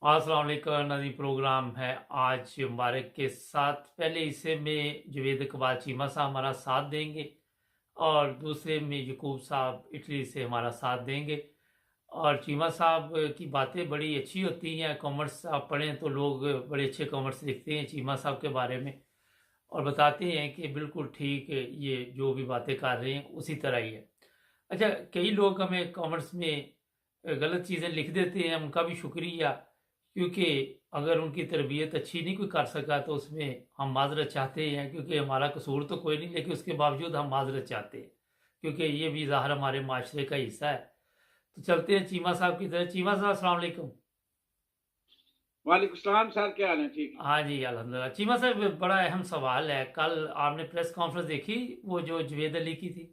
अस्सलाम वालेकुम। नदी प्रोग्राम है आज मुबारक के साथ। पहले हिस्से में जवेद इकबाल चीमा साहब हमारा साथ देंगे और दूसरे में यकूब साहब इटली से हमारा साथ देंगे। और चीमा साहब की बातें बड़ी अच्छी होती हैं। कॉमर्स आप पढ़ें तो लोग बड़े अच्छे कॉमर्स लिखते हैं चीमा साहब के बारे में और बताते हैं कि बिल्कुल ठीक है, ये जो भी बातें कर रहे हैं उसी तरह ही है। अच्छा, कई लोग हमें कॉमर्स में गलत चीज़ें लिख देते हैं, उनका भी शुक्रिया, क्योंकि अगर उनकी तरबियत अच्छी नहीं कोई कर सका तो उसमें हम माजरत चाहते हैं, क्योंकि हमारा कसूर तो कोई नहीं, लेकिन उसके बावजूद हम माजरत चाहते हैं क्योंकि ये भी ज़ाहिर हमारे माशरे का हिस्सा है। तो चलते हैं चीमा साहब की तरह। चीमा साहब अस्सलाम वालेकुम। वालेकुम सलाम सर, क्या हाल है? ठीक है। हाँ जी, अल्हम्दुलिल्लाह। चीमा साहब, बड़ा अहम सवाल है। कल आपने प्रेस कॉन्फ्रेंस देखी, वो जो जवेद अली की थी?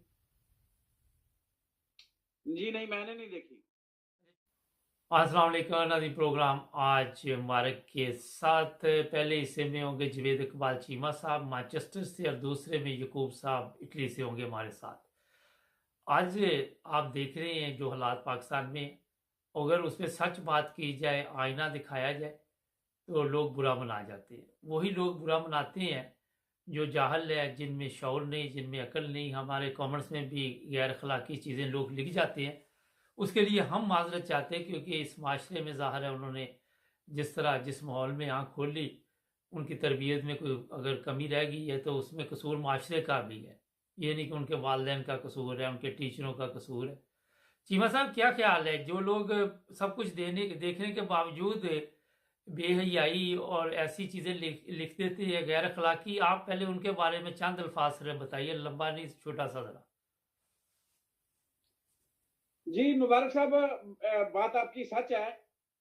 जी नहीं, मैंने नहीं देखी। अस्सलाम वालेकुम। नदी प्रोग्राम आज मुबारक के साथ। पहले हिस्से में होंगे जवेद इकबाल चीमा साहब मैनचेस्टर से और दूसरे में यकूब साहब इटली से होंगे हमारे साथ। आज आप देख रहे हैं जो हालात पाकिस्तान में, अगर उसमें सच बात की जाए, आईना दिखाया जाए, तो लोग बुरा मना जाते हैं। वही लोग बुरा मनाते हैं जो जाहल है, जिनमें शौर नहीं, जिनमें अकल नहीं। हमारे कॉमर्स में भी गैर अखलाकी चीज़ें लोग लिख जाते हैं, उसके लिए हम माजरत चाहते हैं, क्योंकि इस माशरे में ज़ाहिर है उन्होंने जिस तरह जिस माहौल में आँख खोली, उनकी तरबियत में कोई अगर कमी रह गई है तो उसमें कसूर माशरे का भी है। ये नहीं कि उनके वालिदैन का कसूर है, उनके टीचरों का कसूर है। चीमा साहब, क्या ख्याल है जो लोग सब कुछ देखने के बावजूद बेहयाई और ऐसी चीज़ें लिख देते हैं गैर अखलाकी? आप पहले उनके बारे में चंद अल्फाज से बताइए, लंबा नहीं, छोटा सा जरा। जी मुबारक साहब, बात आपकी सच है।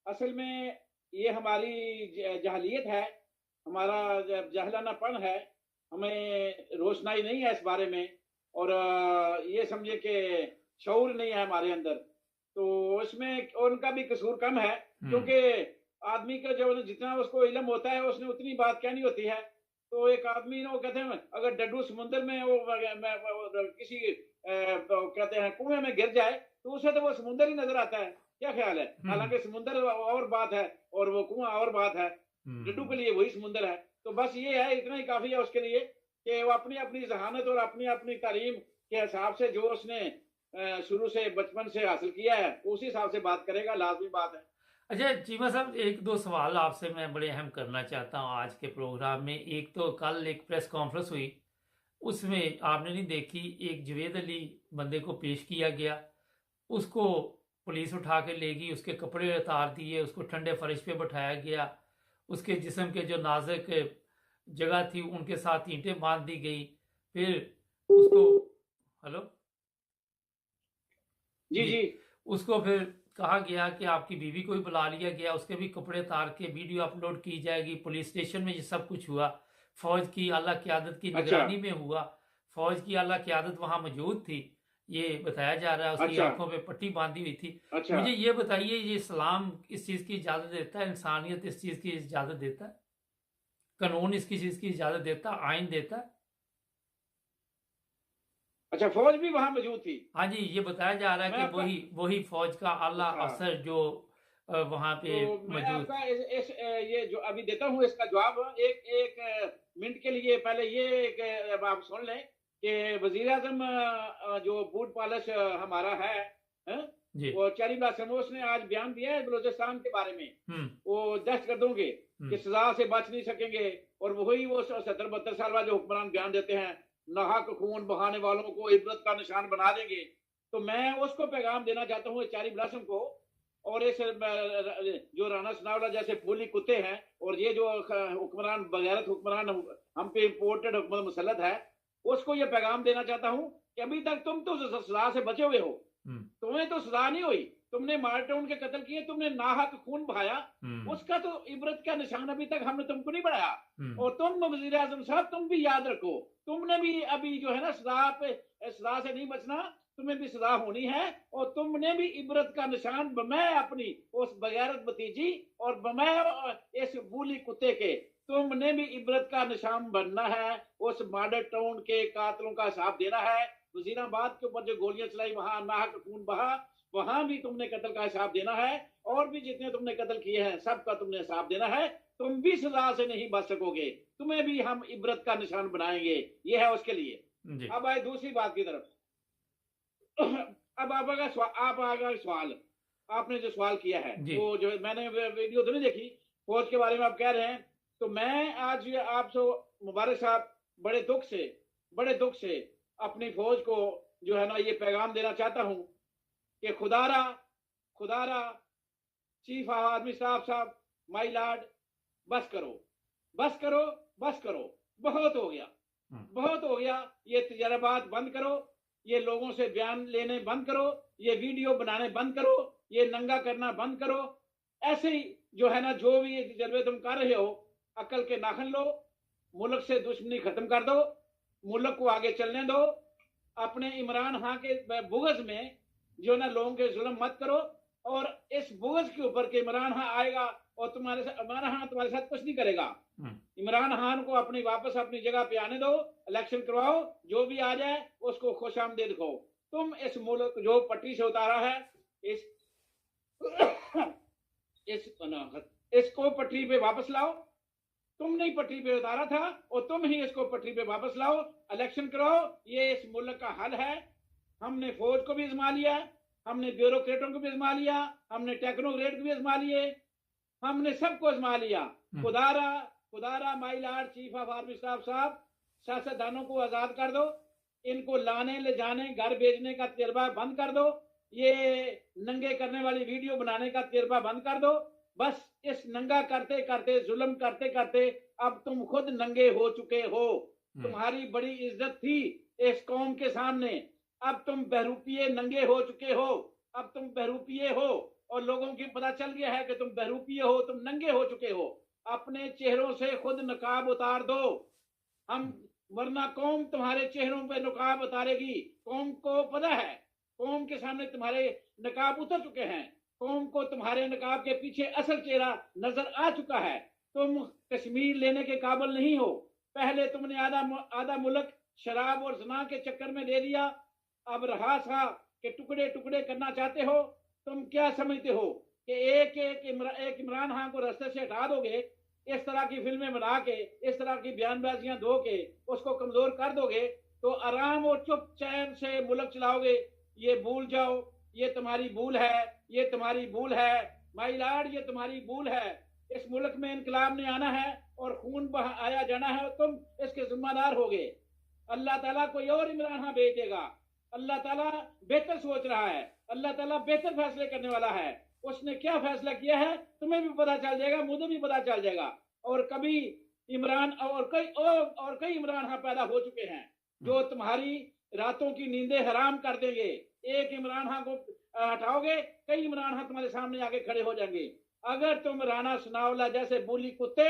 असल में ये हमारी जहलियत है, हमारा जहलानापन है। हमें रोशनाई नहीं है इस बारे में, और ये समझे कि शऊर नहीं है हमारे अंदर। तो इसमें उनका भी कसूर कम है, हम्म। क्योंकि आदमी का जो जितना उसको इल्म होता है उसने उतनी बात कहनी होती है। तो एक आदमी वो कहते हैं, अगर डड्डू समुद्र में किसी तो कहते हैं कुएं में गिर जाए तो उसे तो वो समुद्र ही नजर आता है। क्या ख्याल है? हम्म। हालांकि समुद्र और बात है और वो कुआं और बात है। डड्डू के हम्म। लिए वही समुद्र है। तो बस ये है, इतना ही काफी है उसके लिए कि वो अपनी अपनी जहानत और अपनी अपनी तालीम के हिसाब से जो उसने शुरू से बचपन से हासिल किया है उसी हिसाब से बात करेगा, लाजमी बात है। अच्छा चीमा साहब, एक दो सवाल आपसे मैं बड़े अहम करना चाहता हूँ आज के प्रोग्राम में। एक तो कल एक प्रेस कॉन्फ्रेंस हुई, उसमें आपने नहीं देखी, एक जवेद अली बंदे को पेश किया गया, उसको पुलिस उठा के ले गई, उसके कपड़े उतार दिए, उसको ठंडे फर्श पे बैठाया गया, उसके जिस्म के जो नाजुक जगह थी उनके साथ ईंटें बांध दी गई। फिर उसको, हेलो जी जी, जी। उसको फिर कहा गया कि आपकी बीवी को भी बुला लिया गया, उसके भी कपड़े उतार के वीडियो अपलोड की जाएगी। पुलिस स्टेशन में ये सब कुछ हुआ, फौज की आला क़यादत की अच्छा निगरानी में हुआ। फौज की आला क़यादत वहां मौजूद थी, ये बताया जा रहा है। उसकी अच्छा आंखों पे पट्टी बांधी हुई थी। अच्छा। मुझे ये बताइए, ये इस्लाम इस चीज की इजाजत देता है? इंसानियत इस चीज की इजाजत देता है? कानून इसकी चीज की इजाजत देता है? आइन देता है? अच्छा, फौज भी वहां मौजूद थी? हाँ जी, ये बताया जा रहा है मैं कि आपका वही वही फौज का आला अच्छा, अफसर जो वहां पे तो मैं मौजूद। आपका ये जो अभी देता हूँ इसका जवाब, एक एक मिनट के लिए। पहले ये एक आप सुन लें कि वजीर आजम जो बूट पॉलिश हमारा है, जी। वो चैरी ब्लॉसम, उसने आज बयान दिया है बलूचिस्तान के बारे में। हम्म। वो दहशतगर्दों के कि हम्म। सजा से बच नहीं सकेंगे, और वही वो 70-72 साल वाले जो हुक्मरान बयान देते हैं, नाहक खून बहाने वालों को इबरत का निशान बना देंगे। तो मैं उसको पैगाम देना चाहता हूँ चैरी ब्लॉसम को, और इस जो राना सनावला जैसे फूली कुत्ते हैं, और ये जो हुक्मरान बगैरत हुक्मरान हम पे इम्पोर्टेड हुकूमत मुसलत है, उसको ये पैगाम देना चाहता हूँ कि अभी तक तुम तो सजा से बचे हुए हो। हम्म। तुम्हें तो सजा नहीं हुई, तुमने मार्टाउन के कत्ल किए, तुमने नाहक खून बहाया, हम्म। उसका तो इबरत का निशान अभी तक हमने तुमको नहीं बढ़ाया। हम्म। और तुम वजीर आजम साहब, तुम भी याद रखो, तुमने भी अभी जो है ना सजा से नहीं बचना, तुम्हें भी सजा होनी है। और तुमने भी इबरत का निशान बमै अपनी उस बगैरत भतीजी और बमै इस बूली कुत्ते के, तुमने भी इबरत का निशान बनना है। उस मॉडल टाउन के कातलों का हिसाब देना है। वजीराबाद के ऊपर जो गोलियां चलाई, वहां नाहक खून बहा, वहां भी तुमने कत्ल का हिसाब देना है, और भी जितने तुमने कत्ल किए हैं सबका तुमने हिसाब देना है। तुम भी सजा से नहीं बच सकोगे, तुम्हें भी हम इबरत का निशान बनाएंगे। ये है उसके लिए। जी अब आए दूसरी बात की तरफ। अब आप आएगा सवाल, आपने जो सवाल किया है जी वो जो मैंने वीडियो तो नहीं देखी, फौज के बारे में आप कह रहे हैं, तो मैं आज आपसे मुबारक साहब बड़े दुख से अपनी फौज को जो है ना ये पैगाम देना चाहता हूं कि खुदारा चीफ ऑफ आर्मी स्टाफ साहब, माई लॉर्ड, बस करो बस करो बस करो, बहुत हो गया, बहुत हो गया। ये तजर्बात बंद करो, ये लोगों से बयान लेने बंद करो, ये वीडियो बनाने बंद करो, ये नंगा करना बंद करो। ऐसे ही जो है ना जो भी ये तजर्बे तुम कर रहे हो, अकल के नाखन लो, मुल्क से दुश्मनी खत्म कर दो, मुल्क को आगे चलने दो। अपने इमरान खान के बुगज में जो ना लोगों के जुल्म मत करो, और इस बुगज के ऊपर के इमरान खान आएगा और तुम्हारे साथ इमरान खान तुम्हारे साथ कुछ नहीं करेगा। इमरान खान को अपनी वापस अपनी जगह पे आने दो, इलेक्शन करवाओ, जो भी आ जाए उसको खुशामदीद कहो। तुम इस मुल्क जो पट्टी से उतारा है, इसको पटरी पे वापस लाओ। तुमने ही पटरी पे उतारा था और तुम ही इसको पटरी पे वापस लाओ, इलेक्शन कराओ। ये इस मुल्क का हल है। हमने फौज को भी आजमा लिया, हमने ब्यूरोक्रेटों को भी आजमा लिया, हमने टेक्नोक्रेट को भी आजमा लिए, हमने सबको आजमा लिया। खुदारा my lord chief of army staff साहब, सियासतदानों को आजाद कर दो, इनको लाने ले जाने घर भेजने का तजर्बा बंद कर दो, ये नंगे करने वाली वीडियो बनाने का तजर्बा बंद कर दो। बस इस नंगा करते करते जुल्म करते करते अब तुम खुद नंगे हो चुके हो। तुम्हारी बड़ी इज्जत थी इस कौम के सामने, अब तुम बहरूपिये नंगे हो चुके हो। अब तुम बहरूपिये हो और लोगों की पता चल गया है कि तुम बहरूपिये हो, तुम नंगे हो चुके हो। अपने चेहरों से खुद नकाब उतार दो, हम वरना कौम तुम्हारे चेहरों पे नकाब उतारेगी। कौम को पता है, कौम के सामने तुम्हारे नकाब उतर चुके हैं, कौम को तुम्हारे नकाब के पीछे असल चेहरा नजर आ चुका है। तुम कश्मीर लेने के काबिल नहीं हो। पहले तुमने आधा मुल्क शराब और जना के चक्कर में दे दिया, अब रहा सा कि टुकड़े टुकड़े करना चाहते हो। तुम क्या समझते हो कि एक इमरान खान को रास्ते से हटा दोगे, इस तरह की फिल्में बना के, इस तरह की बयानबाजियां दो के उसको कमजोर कर दोगे तो आराम और चुप चैन से मुल्क चलाओगे? ये भूल जाओ, ये तुम्हारी भूल है, ये तुम्हारी भूल है माई लॉर्ड, ये तुम्हारी भूल है। इस मुल्क में इनकलाब ने आना है और खून आया जाना है, तुम इसके जिम्मेदार होगे। अल्लाह ताला कोई और इमरान खान भेज देगा। अल्लाह ताला बेहतर सोच रहा है, अल्लाह ताला बेहतर फैसले करने वाला है। उसने क्या फैसला किया है तुम्हें भी पता चल जाएगा, मुझे भी पता चल जाएगा। और कभी इमरान और कई इमरान खान पैदा हो चुके हैं जो तुम्हारी रातों की नींदें हराम कर देंगे। एक इमरान खान को हटाओगे, कई इमरान खान तुम्हारे सामने आके खड़े हो जाएंगे। अगर तुम राना सनावला जैसे बोली कुत्ते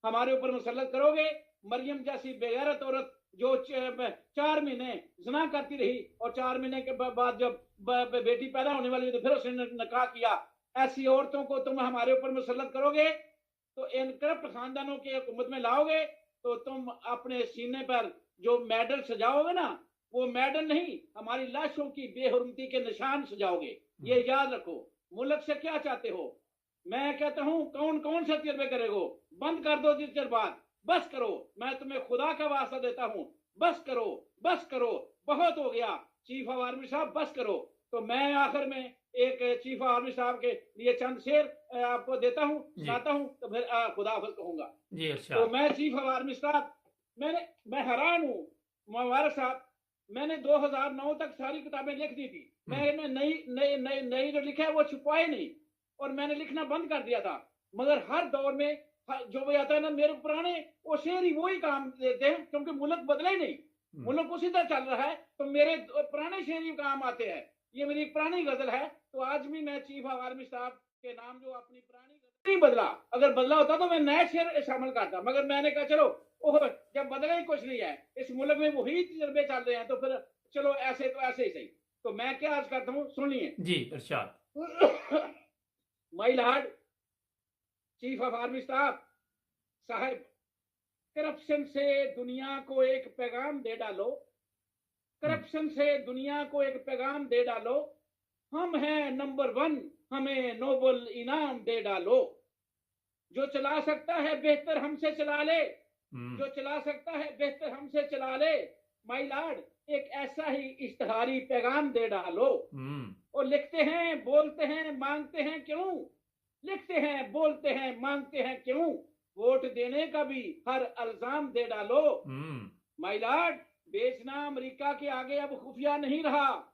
हमारे ऊपर मुसल्लत करोगे, मरियम जैसी बेगैरत औरत जो 4 महीने जना करती रही और 4 महीने के बाद जब बेटी पैदा होने वाली तो फिर उसने निकाह किया, ऐसी औरतों को तुम हमारे ऊपर मुसल्लत करोगे तो इन करप्ट खानदानों की हुकूमत में लाओगे तो तुम अपने सीने पर जो मेडल सजाओगे ना, वो मेडल नहीं, हमारी लाशों की बेहुरमती के निशान सजाओगे। ये याद रखो। मुल्क से क्या चाहते हो? मैं कहता हूं कौन कौन से तजर्बे करेगो? बंद कर दो तजर्बात, बस करो। मैं तुम्हें खुदा का वास्ता देता हूं, बस करो, बस करो, बहुत हो गया। चीफ ऑफ आर्मी साहब बस करो। तो मैं आखिर में एक चीफ ऑफ आर्मी साहब के लिए चंद शेर आपको देता हूं, सुनाता हूं, तो फिर खुदा हाफिज कहूंगा। तो मैं चीफ ऑफ आर्मी साहब, मैं हैरान हूं मुबारक साहब, मैंने 2009 तक सारी किताबें लिख दी थी। मैंने नई जो लिखा है वो छुपाए नहीं और मैंने लिखना बंद कर दिया था। मगर हर दौर में जो भी आता है ना, मेरे पुराने वो शेर ही वही काम देते हैं, क्योंकि मुल्क बदले ही नहीं, मुल्क उसी तरह चल रहा है, तो मेरे पुराने शेर ही काम आते हैं। ये मेरी पुरानी गजल है। तो आज भी मैं चीफ ऑफ आर्मी साहब के नाम जो अपनी पुरानी गजल नहीं बदला, अगर बदला होता तो मैं नया शेर शामिल करता, मगर मैंने कहा चलो जब बदला ही कुछ नहीं है, इस मुल्क में वही तजर्बे चल रहे हैं, तो फिर चलो ऐसे तो ऐसे ही सही। तो मैं क्या आज करता हूँ, सुनिए जी इरशाद। My lord chief of army staff साहब, करप्शन से दुनिया को एक पैगाम दे डालो, करप्शन से दुनिया को एक पैगाम दे डालो हम हैं नंबर 1, हमें नोबल इनाम दे डालो। जो चला सकता है बेहतर हमसे चला ले, जो चला सकता है बेहतर हमसे चला ले। माई लॉर्ड, एक ऐसा ही इश्तहारी पैगाम दे डालो। और लिखते हैं, बोलते हैं, मांगते हैं क्यों? लिखते हैं, बोलते हैं, मांगते हैं क्यों? वोट देने का भी हर अल्जाम दे डालो। माई लॉर्ड, बेचना अमेरिका के आगे अब खुफिया नहीं रहा।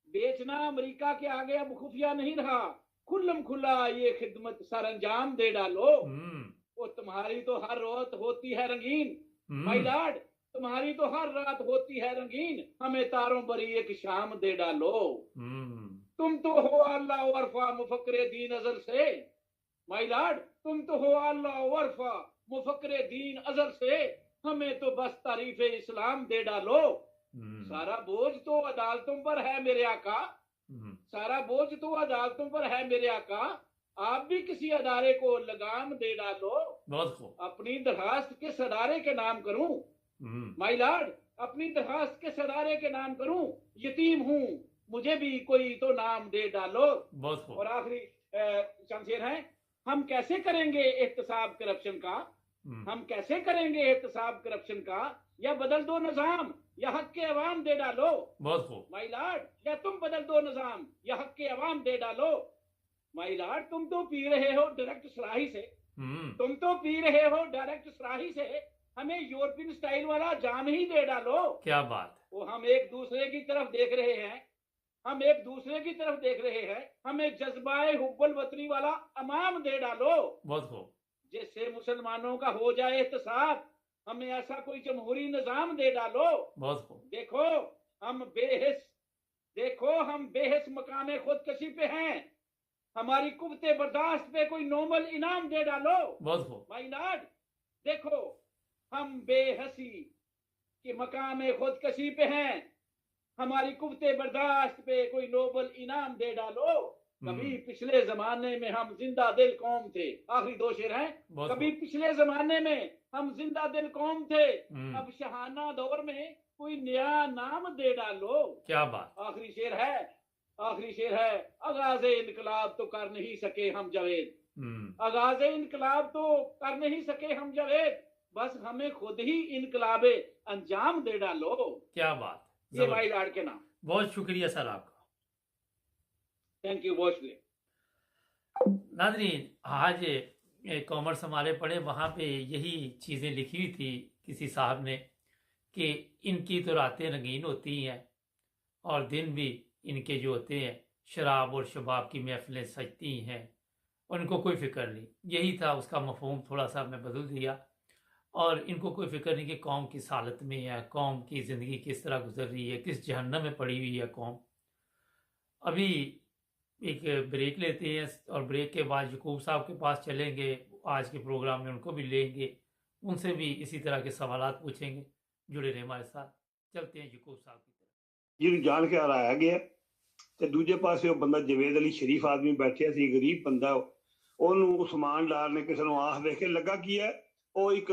बेचना अमेरिका के आगे अब खुफिया नहीं रहा। खुल्लम खुल्ला ये खिदमत सर अंजाम दे डालो। वो तुम्हारी तो हर रात होती है रंगीन। माई लॉर्ड, तुम्हारी तो हर रात होती है रंगीन। हमें तारों भरी एक शाम दे डालो। तुम तो हो अल्लाह वरफा मुफक्रे दीन अजल से। माई लॉर्ड, तुम तो हो अल्लाह वरफा मुफक्रे दीन अजल से। हमें तो बस तारीफ इस्लाम दे डालो। सारा बोझ तो अदालतों पर है मेरे आका। सारा बोझ तो अदालतों पर है मेरे आका। आप भी किसी अदारे को लगाम दे डालो। बहुत खूब। अपनी दरखास्त किस अदारे के नाम करूं? माई लॉर्ड, अपनी दरखास्त किस अदारे के नाम करूं? यतीम हूं, मुझे भी कोई तो नाम दे डालो। बहुत खूब। और आखिरी शमशेर है, हम कैसे करेंगे एहतसाब करप्शन का? हम कैसे करेंगे एहतसाब करप्शन का? या बदल दो निजाम या हक के अवाम दे डालो। बहुत खूब। माई लॉर्ड, या तुम बदल दो निजाम या हक के अवाम दे डालो। माई लॉर्ड, तुम तो पी रहे हो डायरेक्ट सराही से। तुम तो पी रहे हो डायरेक्ट सराही से। हमें यूरोपियन स्टाइल वाला जाम ही दे डालो। क्या बात। वो हम एक दूसरे की तरफ देख रहे हैं। हम एक दूसरे की तरफ देख रहे हैं। हमें जज्बाए हुब्बुल वतनी वाला अमाम दे डालो। बहुत खूब। जिससे मुसलमानों का हो जाए एहतसाब। हमें ऐसा कोई जमहूरी निजाम दे डालो। बहुत खूब। देखो हम बेहिस मकामे खुदकशी पे हैं। हमारी कुव्वते बर्दाश्त पे कोई नोबल इनाम दे डालो। बहुत खूब। माय लॉर्ड, देखो हम बेहसी के मकामे खुदकशी पे हैं। हमारी कुव्वते बर्दाश्त पे कोई नोबल इनाम दे डालो। कभी पिछले जमाने में हम जिंदा दिल कौम थे। आखिरी 2 शेर हैं। कभी पिछले जमाने में हम जिंदा दिल कौम थे। अब शहाना दौर में कोई नया नाम दे डालो। क्या बात। आखिरी शेर है, आगाज़े इनकलाब तो कर नहीं सके हम जावेद। आगाज़े इनकलाब तो कर नहीं सके हम जावेद। बस हमें खुद ही इनकलाबे अंजाम दे डालो। क्या बात। ये माई लॉर्ड के नाम। बहुत शुक्रिया सर आपका। थैंक यू, बहुत शुक्रिया। नाज़रीन, आज कॉमर्स हमारे पढ़े, वहाँ पे यही चीज़ें लिखी हुई थी किसी साहब ने कि इनकी तो रातें रंगीन होती हैं और दिन भी इनके जो होते हैं शराब और शबाब की महफिलें सजती हैं और इनको कोई फिक्र नहीं। यही था उसका मफहूम, थोड़ा सा मैं बदल दिया। और इनको कोई फिक्र नहीं कि कौम किस हालत में है, कौम की ज़िंदगी किस तरह गुजर रही है, किस जहन्नम में पड़ी हुई है कौम। अभी एक ब्रेक लेते हैं और ब्रेक के बाद यकूब साहब के पास चलेंगे। आज के प्रोग्राम में उनको भी लेंगे, उनसे भी इसी तरह के सवालात पूछेंगे। जुड़े रहे हमारे साथ। चलते हैं यकूब साहब की तरफ। ਜਿਹਨੂੰ ਜਾਣ ਕੇ ਹਰਾਇਆ ਗਿਆ ਤੇ ਦੂਜੇ ਪਾਸੇ ਉਹ ਬੰਦਾ ਜਵੇਦ ਅਲੀ ਸ਼ਰੀਫ ਆਦਮੀ ਬੈਠਿਆ ਸੀ, ਗਰੀਬ ਬੰਦਾ। ਉਹਨੂੰ ਉਸਮਾਨ ਡਾਰ ਨੇ ਕਿਸੇ ਨੂੰ ਆਖ ਵੇਖ ਕੇ ਲੱਗਾ ਕੀ ਹੈ, ਉਹ ਇੱਕ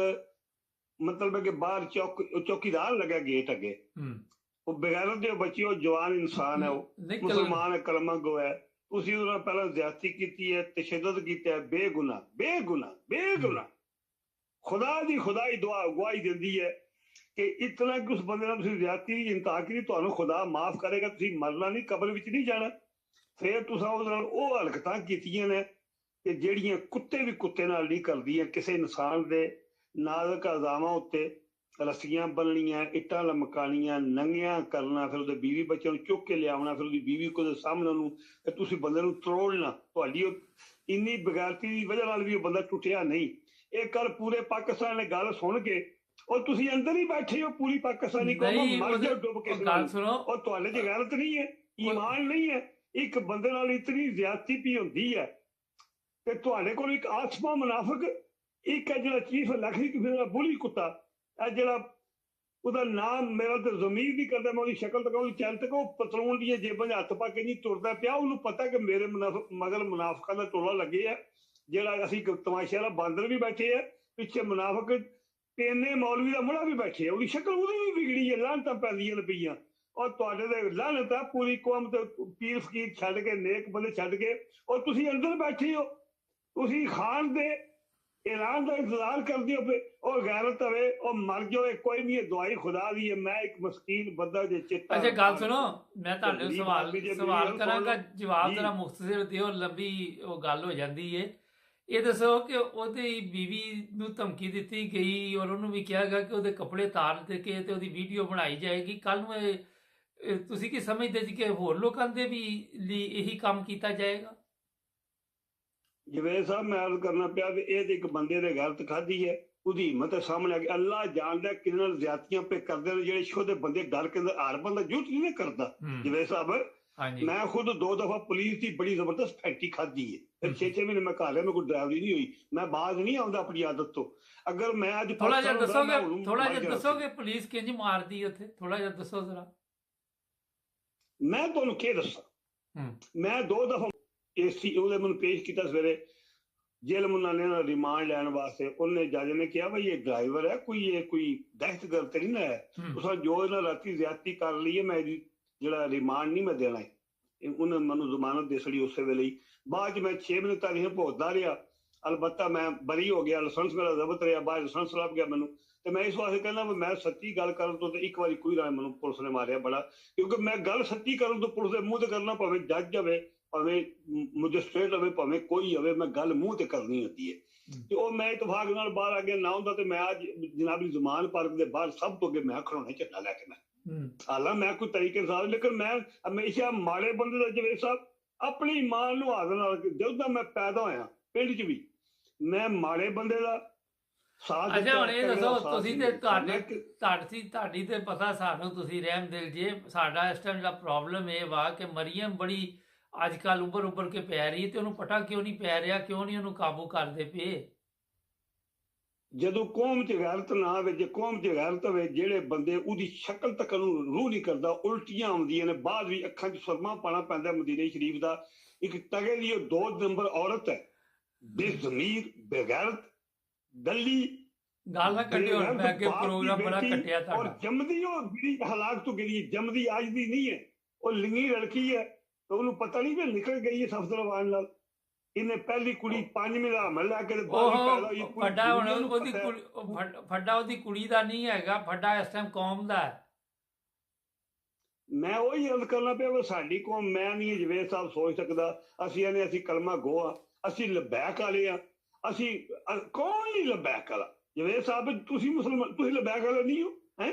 ਮਤਲਬ ਹੈ ਕਿ ਬਾਹਰ ਚੌਕੀਦਾਰ ਲੱਗਾ ਗੇਟ ਅੱਗੇ। ਉਹ ਬਗੈਰਤ ਦੇ ਬੱਚੀ, ਉਹ ਜਵਾਨ ਇਨਸਾਨ ਹੈ, ਉਹ ਮੁਸਲਮਾਨ ਹੈ, ਕਲਮਾ ਗੋ ਹੈ। ਤੁਸੀਂ ਉਹਦੇ ਨਾਲ ਪਹਿਲਾਂ ਜ਼ਿਆਦਤੀ ਕੀਤੀ ਹੈ, ਤਸ਼ੱਦਦ ਕੀਤਾ ਹੈ, ਬੇਗੁਨਾਹ। ਖੁਦਾ ਦੀ ਖੁਦਾਈ ਦੁਆ ਗਵਾਹੀ ਦਿੰਦੀ ਹੈ ਕਿ ਇਤਨਾ ਕਿ ਉਸ ਬੰਦੇ ਨਾਲ ਤੁਸੀਂ ਜ਼ਿਆਦਤੀ ਦੀ ਇੰਤਹਾ ਕੀਤੀ, ਤੁਹਾਨੂੰ ਖੁਦਾ ਮਾਫ ਕਰੇਗਾ। ਤੁਸੀਂ ਮਰਨਾ ਨਹੀਂ, ਕਬਰ ਵਿੱਚ ਨਹੀਂ ਜਾਣਾ। ਫਿਰ ਤੁਸੀਂ ਉਹਦੇ ਨਾਲ ਉਹ ਹਰਕਤਾਂ ਕੀਤੀਆਂ ਨੇ ਕਿ ਜਿਹੜੀਆਂ ਕੁੱਤੇ ਵੀ ਕੁੱਤੇ ਨਾਲ ਨਹੀਂ ਕਰਦੀਆਂ। ਕਿਸੇ ਇਨਸਾਨ ਦੇ ਨਾਜ਼ੁਕ ਅਜ਼ਾਮਾਂ ਉੱਤੇ ਰੱਸੀਆਂ ਬੰਨਣੀਆਂ, ਇੱਟਾਂ ਲਮਕਾਣੀਆਂ, ਨੰਗੀਆਂ ਕਰਨਾ, ਫਿਰ ਉਹਦੇ ਬੀਵੀ ਬੱਚਿਆਂ ਨੂੰ ਚੁੱਕ ਕੇ ਲਿਆਉਣਾ, ਫਿਰ ਉਹਦੀ ਬੀਵੀ ਕੋਲ ਸਾਹਮਣੇ ਉਹਨੂੰ ਤੁਸੀਂ ਬੰਦੇ ਨੂੰ ਤਰੋੜਨਾ। ਤੁਹਾਡੀ ਉਹ ਇੰਨੀ ਬਗੈਰਤੀ ਦੀ ਵਜ੍ਹਾ ਨਾਲ ਵੀ ਉਹ ਬੰਦਾ ਟੁੱਟਿਆ ਨਹੀਂ। ਇਹ ਕੱਲ ਪੂਰੇ ਪਾਕਿਸਤਾਨ ਨੇ ਗੱਲ ਸੁਣ ਕੇ, और तुसी अंदर ही बैठे हो पूरी पाकिस्तानी कौम, मर जाओ डुब के। और तुहाडे च गैरत नहीं है, ईमान नहीं है। एक बंदे नाल इतनी ज्यादती भी होंदी है ते तुहाडे कोल एक आसमा मुनाफिक, एक है जिहड़ा चीफ इलेक्शन दा बुली कुत्ता, ए जिहड़ा ਉਹਦਾ ਨਾਮ ਮੇਰਾ ਤੇ ਜ਼ਮੀਰ ਨਹੀਂ ਕਰਦਾ, ਮੈਂ ਉਹਦੀ ਸ਼ਕਲ ਤੱਕ, ਉਹਦੀ ਚੈਨ ਤੱਕ, ਉਹ ਪਤਲੂਨ ਦੀਆਂ ਜੇਬਾਂ 'ਚ ਹੱਥ ਪਾ ਕੇ ਨਹੀਂ ਤੁਰਦਾ ਪਿਆ। ਉਹਨੂੰ ਪਤਾ ਕਿ ਮੇਰੇ ਮਗਰ ਮੁਨਾਫਿਕਾਂ ਦਾ ਟੋਲਾ ਲੱਗੇ ਆ। ਜਿਹੜਾ ਅਸੀਂ ਤਮਾਸ਼ੇ ਵਾਲਾ ਬਾਂਦਰ ਵੀ ਬੈਠੇ ਆ, ਪਿੱਛੇ ਮੁਨਾਫਿਕ ਪੇਨੇ ਮੌਲਵੀ ਦਾ ਮੁੰਡਾ ਵੀ ਬੈਠੇ ਆ। ਉਹਦੀ ਸ਼ਕਲ ਉਹਦੀ ਵੀ ਵਿਗੜੀ ਹੈ, ਲਾਹਨਤਾਂ ਪੈਂਦੀਆਂ ਪਈਆਂ। ਔਰ ਤੁਹਾਡੇ ਦੇ ਲਾਹਨਤ ਹੈ ਪੂਰੀ ਕੌਮ ਤੇ, ਪੀਰ ਫਕੀਰ ਛੱਡ ਕੇ, ਨੇਕ ਬੰਦੇ ਛੱਡ ਕੇ, ਔਰ ਤੁਸੀਂ ਅੰਦਰ ਬੈਠੇ ਹੋ। ਤੁਸੀਂ ਖਾਨ ਦੇ ऐलान का इंतजार कर दियो पे और गैरत हवे और मर जाओ, कोई नहीं है, दुआई खुदा दी है। मैं एक मस्कीन बंदा जे चिट्टा। ਅੱਛਾ ਗੱਲ ਸੁਣੋ, ਮੈਂ ਤੁਹਾਨੂੰ ਗਰੀਬ ਸਵਾਲ ਆਦਮੀ ਜੇ ਸਵਾਲ ਮੇਰੀ ਕਰਾਂਗਾ, ਗੱਲ ਜਵਾਬ ਜੀ। ਜਰਾ ਮੁਖਤਸਰ ਦਿਓ, ਲੰਬੀ ਉਹ ਗੱਲ ਹੋ ਜਾਂਦੀ ਏ। ਇਹ ਦੱਸੋ ਕਿ ਉਹਦੀ ਬੀਵੀ ਨੂੰ ਧਮਕੀ ਦਿੱਤੀ ਗਈ ਔਰ ਉਹਨੂੰ ਵੀ ਕਿਹਾ ਗਿਆ ਕਿ ਉਹਦੇ ਕੱਪੜੇ ਤਾਰ ਦੇ ਕੇ ਤੇ ਉਹਦੀ ਵੀਡੀਓ ਬਣਾਈ ਜਾਏਗੀ। ਕੱਲ ਨੂੰ ਇਹ ਤੁਸੀਂ ਕੀ ਸਮਝਦੇ ਜੀ ਕਿ ਹੋਰ ਲੋਕਾਂ ਦੇ ਵੀ ਲਈ ਇਹੀ ਕੰਮ ਕੀਤਾ ਜਾਏਗਾ? जवेद साहब मैं अर्ज करना पिया कि ये एक बंदे ने गलत खाधी है, ਉਹਦੀ ਹਿੰਮਤ ਹੈ ਸਾਹਮਣੇ ਆ ਗਈ। ਅੱਲਾਹ ਜਾਣਦਾ ਕਿੰਨੇ ਨਾਲ ਜ਼ਿਆਦਤੀਆਂ ਪੇ ਕਰਦੇ ਨੇ ਜਿਹੜੇ ਛੋਟੇ ਬੰਦੇ ਡਰ ਕੇ ਅੰਦਰ, ਹਰ ਬੰਦਾ ਜੁੱਟ ਨਹੀਂ ਕਰਦਾ। ਜਵੇਦ ਸਾਹਿਬ ਹਾਂਜੀ, ਮੈਂ ਖੁਦ 2 ਦਫਾ ਪੁਲਿਸ ਦੀ ਬੜੀ ਜ਼ਬਰਦਸਤ ਫੈਕਟੀ ਖਾਧੀ ਹੈ, ਫਿਰ 6 ਮਹੀਨੇ ਮੈਂ ਘਰ ਰਿਹਾ, ਮੇਰੇ ਕੋਲ ਡਰਾਈਵਰੀ ਨਹੀਂ ਹੋਈ, ਮੈਂ ਬਾਜ਼ ਨਹੀਂ ਆਉਂਦਾ ਆਪਣੀ ਆਦਤ ਤੋਂ। ਅਗਰ ਮੈਂ ਅੱਜ ਥੋੜਾ ਜਿਹਾ ਪਾਕਿਸਤਾਨ ਹੁੰਦਾ, ਮੈਂ ਦੱਸੋਗੇ, ਹੁਣ ਥੋੜਾ ਬਾਹਰ ਜਿਹਾ ਜਾਣਾ ਦੱਸੋਗੇ ਪੁਲਿਸ ਕਿੰਜ ਮਾਰਦੀ ਹੈ ਉੱਥੇ? ਥੋੜਾ ਜਿਹਾ ਦੱਸੋ ਜ਼ਰਾ। ਸੀ। ਮੈਂ ਤੁਹਾਨੂੰ ਕੀ ਦੱਸਾਂ, ਮੈਂ 2 ਦਫਾ ਏਸੀ ਉਹਦੇ ਮੈਨੂੰ ਪੇਸ਼ ਕੀਤਾ ਸਵੇਰੇ जेल मुन्ना ने रिमांड लैन वास्ते। उन्हें जज ने कहा भाई ये ड्राइवर है, कोई दहशतगर्द तो नहीं ना है, उस जो इन्हें राती ज्यादती कर ली है, मैं जो रिमांड नहीं मैं देना है। उन्हें मैं जमानत दे छड़ी उस वेले ही। बाद मैं 6 महीने तक भोगता रहा, अलबत्ता मैं बरी हो गया, लाइसेंस मेरा जबत रहा, बाद लाइसेंस लभ गया मैनू। तो मैं इस वास्ते कहना मैं सच्ची गल करन तो एक बार कोई राय मैनू पुलिस ने मारिया बड़ा, क्योंकि मैं गल सच्ची करन तो पुलिस के मूँह ते करना, भावें जज होवे, भावें मजिस्ट्रेट होवे, भावें कोई होवे, मैं गल मूँह ते करनी होती है। ते ओ मैं इतफाक नाल बाहर आ गया ना हुंदा ते मैं अज जनाबी जमान पार्क दे बाहर सब तो अगे मैं खड़ोने झंडा लैके मैं हालां मैं कोई तरीके साथ, लेकिन मैं हमेशा माड़े बंदे दा जवेद साहब अपनी मां नूं हाज़र नाल, जदों दा मैं पैदा होया पिंड च भी मैं माड़े बंदे दा साथ। ਅੱਛਾ ਹੁਣ ਇਹ ਦੱਸੋ, ਤੁਸੀਂ ਤੇ ਤੁਹਾਡੀ ਤੇ ਪਤਾ ਸਾਨੂੰ, ਤੁਸੀਂ ਰਹਿਮ ਦਿਲ ਜੇ। ਸਾਡਾ ਇਸ ਟਾਈਮ ਜਿਹੜਾ ਪ੍ਰੋਬਲਮ ਇਹ ਵਾ ਕਿ ਮਰੀਮ ਬੜੀ ਅੱਜ ਕੱਲ ਉੱਭਰ ਕੇ ਪੈ ਰਹੀ ਤੇ ਉਹਨੂੰ ਪਤਾ ਕਿਉਂ ਨਹੀਂ ਪੈ ਰਿਹਾ, ਕਿਉਂ ਨਹੀਂ ਉਹਨੂੰ ਕਾਬੂ ਕਰਦੇ ਪਏ? ਜਦੋਂ ਕੌਮ 'ਚ ਗੈਰਤ ਨਾ ਹੋਵੇ, ਜੇ ਕੌਮ 'ਚ ਗੈਰਤ ਹੋਵੇ, ਜਿਹੜੇ ਬੰਦੇ ਉਹਦੀ ਸ਼ਕਲ ਤੱਕ ਨੂੰ ਰੂਹ ਨਹੀਂ ਕਰਦਾ, ਉਲਟੀਆਂ ਆਉਂਦੀਆਂ ਨੇ, ਬਾਅਦ ਵੀ ਅੱਖਾਂ 'ਚ ਸੁਰਮਾ ਪਾਣਾ ਪੈਂਦਾ। ਮਦੀਨੇ ਸ਼ਰੀਫ ਦਾ ਇੱਕ ਤਗੇ ਦੀ 2 ਨੰਬਰ ਔਰਤ ਹੈ, ਬੇਜ਼ਮੀਰ, ਬੇਗੈਰਤ, ਦਲੀ ਗੱਲ ਨਾ ਕੱਢਿਓ, ਮੈਂ ਅੱਗੇ ਪ੍ਰੋਗਰਾਮ ਬੜਾ ਕੱਟਿਆ ਔਰ ਤੁਹਾਡਾ। ਜੰਮਦੀ ਉਹ ਜਿਹੜੀ ਹਾਲਾਤ ਤੋਂ ਗਈ, ਜੰਮਦੀ ਅੱਜ ਦੀ ਨਹੀਂ ਹੈ, ਉਹ ਲਿੰਗੀ ਲੜਕੀ ਹੈ। तो ਉਹਨੂੰ ਪਤਾ ਨਹੀਂ ਵੀ ਨਿਕਲ ਗਈ ਹੈ ਸਫਦਰਵਾਨ ਨਾਲ। ਇਹਨੇ ਪਹਿਲੀ ਕੁੜੀ 5 ਮਹੀਨੇ ਦਾ ਹਮਲ ਲੈ ਕੇ ਬਾਹਰ ਪੈਦਾ ਹੋਈ। ਫੱਡਾ ਹੁਣ ਉਹਦੀ ਕੁੜੀ, ਫੱਡਾ ਉਹਦੀ ਕੁੜੀ ਦਾ ਨਹੀਂ ਹੈਗਾ, ਫੱਡਾ ਇਸ ਟਾਈਮ ਕੌਮ ਦਾ ਹੈ। ਮੈਂ ਉਹੀ ਅਰਜ਼ ਕਰਨਾ ਪਿਆ ਵੀ ਸਾਡੀ ਕੌਮ, ਮੈਂ ਨਹੀਂ ਜਵੇਦ ਸਾਹਿਬ ਸੋਚ ਸਕਦਾ। ਅਸੀਂ ਕਲਮਾ ਗੋਆ, ਅਸੀਂ ਲਬੈਕ ਵਾਲੇ ਆ, ਅਸੀਂ ਕੌਣ ਨਹੀਂ ਲਬੈਕ ਵਾਲਾ? ਜਵੇਦ ਸਾਹਿਬ ਤੁਸੀਂ ਮੁਸਲਮਾਨ, ਤੁਸੀਂ ਲਬੈਕ ਵਾਲੇ ਨਹੀਂ ਹੋ ਹੈ?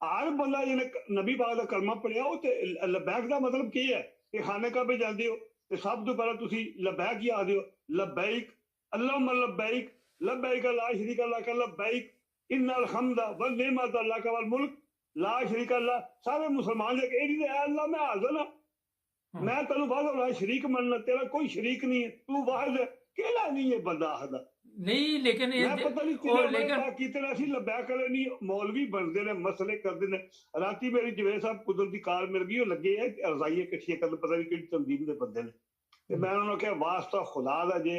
हर बंदा जिन्हें नबी पाक दा कलमा पढ़िया, वो लबैक का मतलब की है कि खाने काबे जाते हो तो सब तो पहले तुसी लबैक ही आदे हो, लबैक अल्लाहुम्मा लबैक, लबैक ला शरीका लक लबैक इन्नल हम्दा वन निअमत लक वल मुल्क ला शरीका लक। सारे मुसलमान जे एडी दे अल्लाह मैं हाजिर हां, मैं तैनूं वादा शरीक मनना, तेरा कोई शरीक नहीं है, तू वाहिद है, केड़ा नहीं है बंदा आखदा नहीं। लेकिन लबैक वाले नहीं, मौलवी बनते ने, मसले करते ने। राती मेरी जवेद साहब कुदरती कार मिल गई, लगे है रजाइयां कट्ठियां करन, पता नहीं किहड़ी तंजीम दे बंदे ने। ते मैं उन्होंने कहा वास्ता खुदा दा जे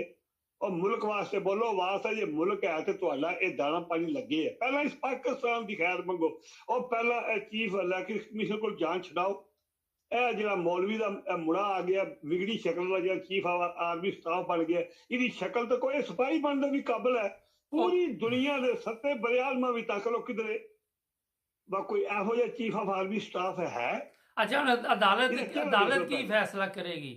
और मुल्क वास्ते बोलो, वास्ता जे मुल्क है तो तुहाडा ये दाना पानी लगे है। पहला इस पाकिस्तान की खैर मंगो, और पहला चीफ इलेक्शन कमीशन को जान छड़ाओ। ਇਹ ਜਿਹੜਾ ਮੌਲਵੀ ਦਾ ਮੁੰਡਾ ਆ ਗਿਆ, ਵਿਗੜੀ ਸ਼ਕਲ ਦਾ ਜਿਹੜਾ ਚੀਫ ਆਰਮੀ ਸਟਾਫ ਬਣ ਗਿਆ, ਇਹਦੀ ਸ਼ਕਲ ਤਾਂ ਕੋਈ ਸਿਪਾਹੀ ਬਣਨ ਦੇ ਵੀ ਕਾਬਲ ਹੈ। ਪੂਰੀ ਦੁਨੀਆ ਦੇ ਸੱਤੇ ਬਰਿਆਲਮਾਂ ਵੀ ਤੱਕ ਲੋ ਕਿਧਰੇ ਵਾ ਕੋਈ ਇਹੋ ਜਿਹਾ ਚੀਫ ਆਫ ਆਰਮੀ ਸਟਾਫ ਹੈ। ਅੱਛਾ ਹੁਣ ਅਦਾਲਤ ਕੀ ਫੈਸਲਾ ਕਰੇਗੀ?